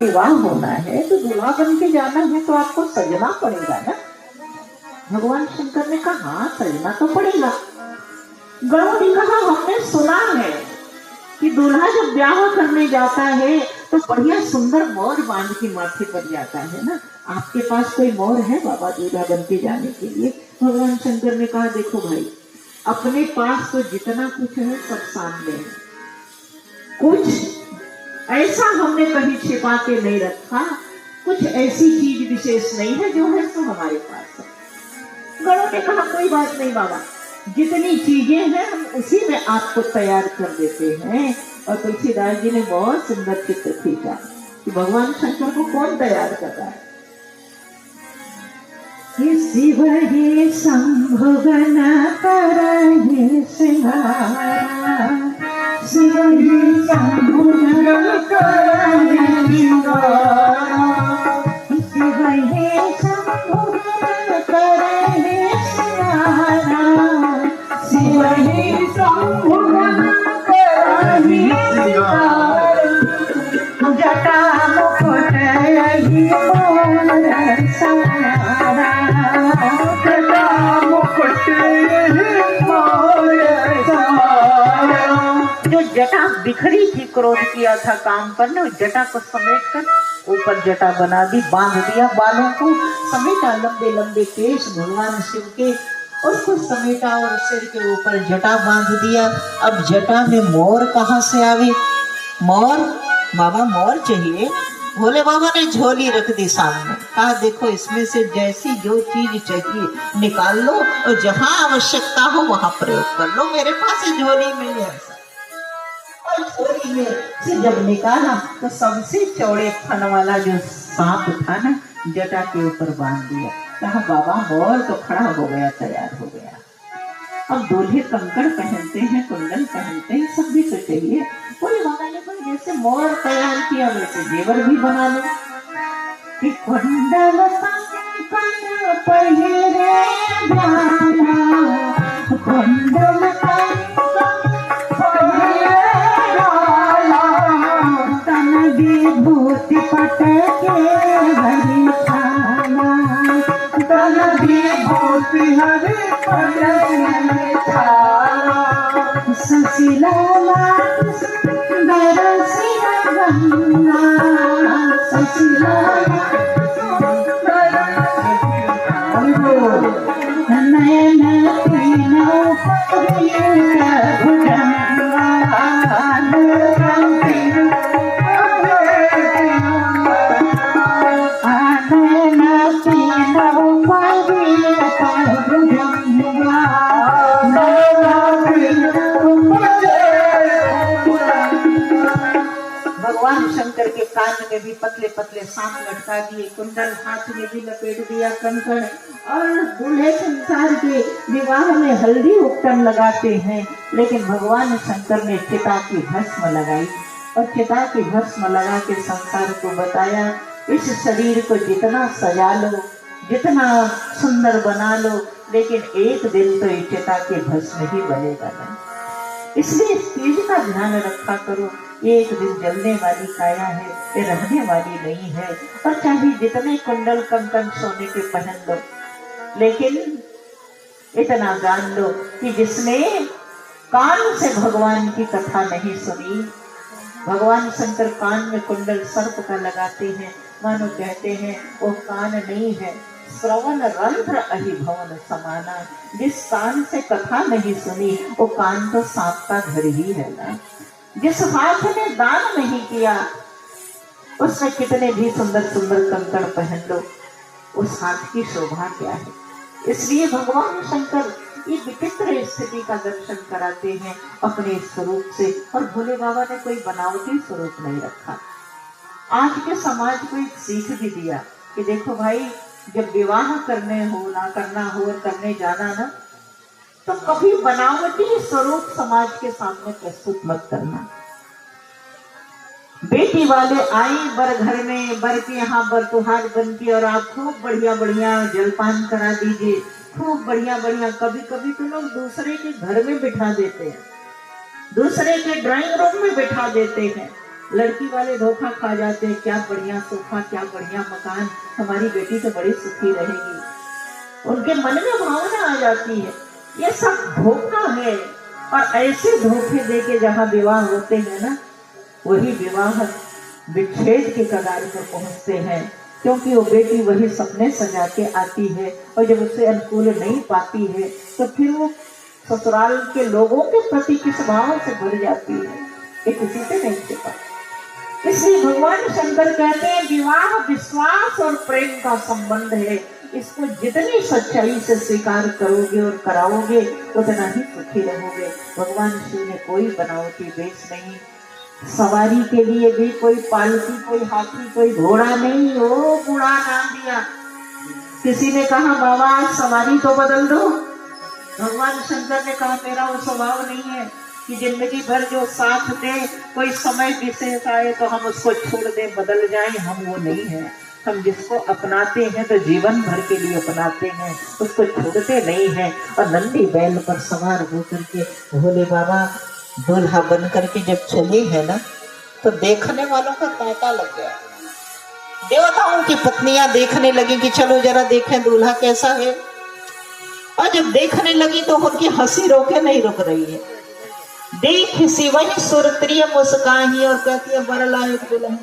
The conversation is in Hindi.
विवाह होना है तो दूल्हा बन के जाना है तो आपको सजना पड़ेगा ना। भगवान शंकर ने कहा हाँ सजना तो पड़ेगा। गणों ने कहा हमने सुना है कि दूल्हा जब ब्याह करने जाता है तो बढ़िया सुंदर मोर बांध के माथे पर जाता है ना, आपके पास कोई मोर है बाबा दूल्हा बन के जाने के लिए? भगवान शंकर ने कहा देखो भाई, अपने पास तो जितना कुछ है सब सामने है, कुछ ऐसा हमने कहीं छिपा के नहीं रखा, कुछ ऐसी चीज विशेष नहीं है, जो है सो हमारे पास है। गणों ने कहा कोई बात नहीं बाबा, जितनी चीजें हैं हम उसी में आपको तैयार कर देते हैं। और तुलसीदास जी ने बहुत सुंदर चित्र खींचा कि भगवान शंकर को कौन तैयार कर रहा है। शिव ही संभुवन करहि सिंगारा, शिव ही संभुवन करहि सिंगारा, शिव ही संभुवन करहि सिंगारा, शिव ही संभुवन करहि सिंगारा, जटा मुकुट यही मोर सारा, जटा मुकुट यही मोर सारा। जो जटा बिखरी थी क्रोध किया था काम पर ने, जटा को समेट कर ऊपर जटा बना दी, बांध दिया बालों को, समेटा लंबे लंबे केश भगवान शिव के, उसको समेटा और सिर के ऊपर जटा बांध दिया। अब जटा में मोर कहाँ से आवे? मोर बाबा मोर चाहिए। भोले बाबा ने झोली रख दी सामने, कहा देखो इसमें से जैसी जो चीज चाहिए निकाल लो और जहां आवश्यकता हो वहां प्रयोग कर लो, मेरे पास झोली में है ऐसा। और झोली में से जब निकाला तो सबसे चौड़े फन वाला जो सांप था ना, जटा के ऊपर बांध दिया। कहा बाबा मोर तो खड़ा हो गया, तैयार हो गया। अब दूल्हे कंकड़ पहनते हैं, कुंडल पहनते हैं, सब भी तो चाहिए। बोले बाबा ने कहा जैसे मोर तैयार किया वैसे जेवर भी बना लो कि कुंडल कंकड़ पहिरे जाना, कुंडल तन विभूति पटके हरि खाना, तन विभूति हरि पटके खाना, ससिला सुंदर सिया गंगा, ससिला नयन तीनों भगवान शंकर के कान में भी पतले पतले सांप लटका दिए, कुंडल हाथ में भी लपेट दिया कंकड़, और दूल्हे संसार के विवाह में हल्दी उपटन लगाते हैं, लेकिन भगवान शंकर ने चिता की भस्म लगाई और चिता की भस्म लगा के संसार को बताया इस शरीर को जितना सजा लो, जितना सुंदर बना लो, लेकिन एक दिन तो इस चिता के भस्म ही बनेगा ना। इसलिए इस चीज का ध्यान रखा करो, ये एक दिन जलने वाली काया है, ये रहने वाली नहीं है। और चाहे जितने कुंडल कंकन सोने के पहन लो, लेकिन इतना जान लो कि जिसने कान से भगवान की कथा नहीं सुनी, भगवान शंकर कान में कुंडल सर्प का लगाते हैं, मानो कहते हैं वो कान नहीं है, श्रवण रंध्र अहिभवन समाना। जिस कान से कथा नहीं सुनी वो कान तो सांप का घर ही है ना। जिस हाथ ने दान नहीं किया उसने कितने भी सुंदर सुंदर कंकड़ पहन लो, उस हाथ की शोभा क्या है। इसलिए भगवान शंकर ये विचित्र स्थिति का दर्शन कराते हैं अपने स्वरूप से, और भोले बाबा ने कोई बनावटी स्वरूप नहीं रखा। आज के समाज को एक सीख भी दिया कि देखो भाई, जब विवाह करने हो ना करना हो और करने जाना ना, तो कभी बनावटी स्वरूप समाज के सामने प्रस्तुत मत करना। बेटी वाले आए बर घर में, बर के यहाँ बरतुहार बनती और आप खूब बढ़िया बढ़िया जलपान करा दीजिए, खूब बढ़िया बढ़िया। कभी कभी तो लोग दूसरे के घर में बिठा देते हैं, दूसरे के ड्राइंग रूम में बिठा देते हैं, लड़की वाले धोखा खा जाते हैं, क्या बढ़िया सोफा, क्या बढ़िया मकान, हमारी बेटी तो बड़ी सुखी रहेगी। उनके मन में भावना आ जाती है। ये सब धोखा है। और ऐसे धोखे देके जहाँ विवाह होते हैं ना, वही विवाह विच्छेद के कगार पर पहुंचते हैं, क्योंकि वो बेटी वही सपने सजा के आती है और जब उसे अनुकूल नहीं पाती है तो फिर वो ससुराल के लोगों के प्रति किस भाव से भर जाती है, ये किसी से नहीं छिपा। इसलिए भगवान शंकर कहते हैं विवाह विश्वास और प्रेम का संबंध है। इसको जितनी सच्चाई से स्वीकार करोगे और कराओगे उतना ही सुखी रहोगे। भगवान शिव ने कोई बनावटी वेश नहीं, सवारी के लिए भी कोई पालकी, कोई हाथी, कोई घोड़ा नहीं, वो बूढ़ा नाम दिया। किसी ने कहा बाबा सवारी तो बदल दो, भगवान शंकर ने कहा मेरा वो स्वभाव नहीं है कि जिंदगी भर जो साथ दे, कोई समय विशेष आए तो हम उसको छोड़ दें, बदल जाएं, हम वो नहीं है। हम जिसको अपनाते हैं तो जीवन भर के लिए अपनाते हैं, उसको छोड़ते नहीं हैं। और नंदी बैल पर सवार होकर के भोले बाबा दूल्हा बन करके जब चले हैं ना, तो देखने वालों का तांता लग गया। देवताओं की पत्नियां देखने लगी कि चलो जरा देखें दूल्हा कैसा है, और जब देखने लगी तो उनकी हंसी रोके नहीं रुक रही है। देख सी वही सुरप्रिय मुस्काही और कहती है बर लायक दुल्हन।